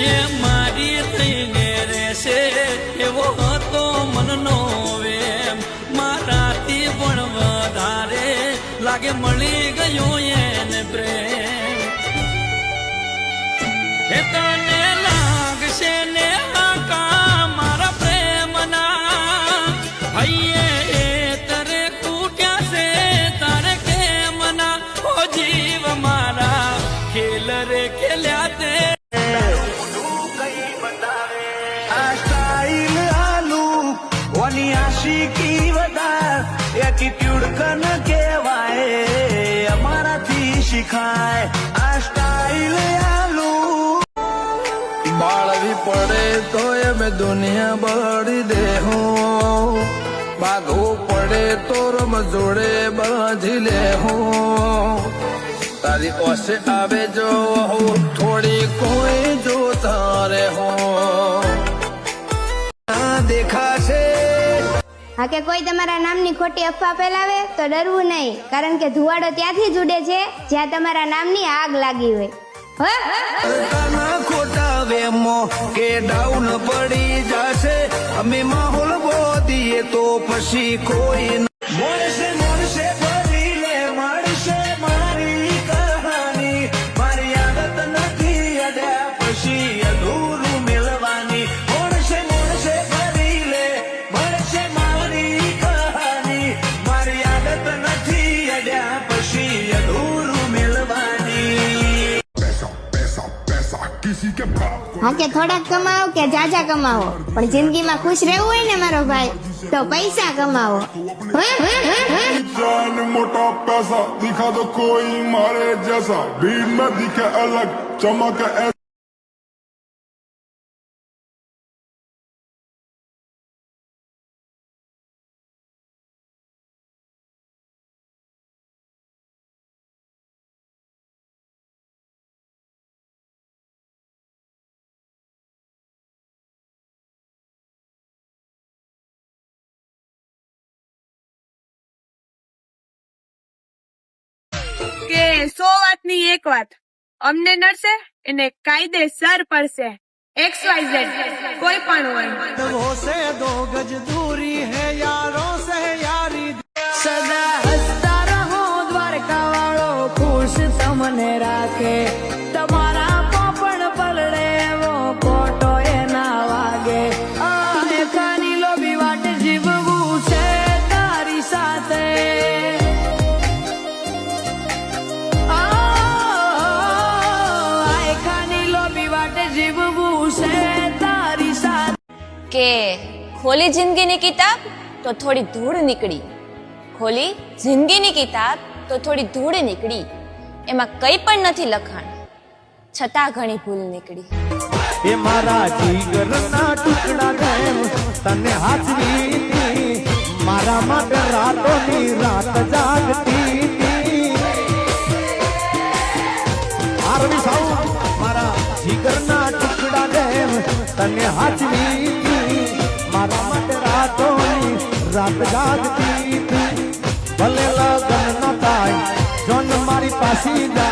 એ મારી થઈને રહેશે એવો હતો મનનો વેમ મારાથી પણ વધારે લાગે મળી ગયો એને પ્રેમ એ તને લાગશે ને આકા મારા પ્રેમના હૈયે તરે કૂટ્યા છે તારે કેમ ના ઓ જીવ મારા ખેલ રે ખેલ્યા તે આશિકી વધાર એટીટ્યુડ કન કહેવાય અમારાથી શીખાય આ સ્ટાઇલ આલુ બાળવી પડે તો એમ દુનિયા બળી દે હું ભાગવું પડે તો રમ જોડે બાંધી લે હું તારી ઓસે આવે જો હું થોડી કોઈ જો તારે હું દેખાશે હા કે કોઈ તમારા નામની ખોટી અફવા ફેલાવે તો ડરવું નહીં કારણ કે ધુવાડો ત્યાંથી જ ઉડે છે જ્યાં તમારા નામની આગ લાગી હોય ખોટા વેમો કે ડાઉન પડી જશે અમે માહોલ બોધીએ તો પછી કોઈ મળશે મળશે ફરી લે મળશે મારી કહાની મારી આદત નથી અડ્યા પછી અધૂરું મિલવાની મળશે મળશે ફરી લે મળશે મારી કહાની મારી આદત નથી અડ્યા પછી અધૂરું મિલવાની હા કે થોડાક કમાવો કે જાજા કમાવો પણ જિંદગીમાં ખુશ રહેવું હોય ને મારો ભાઈ તો પૈસા કમાવો मोटा पैसा दिखा दो कोई मारे जैसा भीड़ में दिखे अलग चमक કે 100 વાતની એક વાત અમને નડશે એને કાયદેસર પડશે XYZ કોઈ પણ હોય से दो गज दूरी है यारों से यारी સદા હસતા રહો દ્વારકા વાળો ખુશ તમને રાખે તમારા પોપણ પલળે એવો ખોટો એ ના વાગે આ એકાની લોભી વાટ જીવવું છે તારી સાથે કે ખોલી જિંદગીની કિતાબ તો થોડી ધૂળ નીકળી ખોલી જિંદગીની કિતાબ તો થોડી ધૂળ નીકળી એમાં કંઈ પણ નથી લખાણ છતાં ઘણી ભૂલ નીકળી એ મારા જીગરના ટુકડા કેમ તને હાચવી મારા માટે રાતોની રાત જાગતી આરવી સાઉ મારા જીગરના ટુકડા કેમ તને હાચવી મારા માટે રાતોની રાત જાગતી ભલે લગન ન થાય જોન મારી પાસી જાય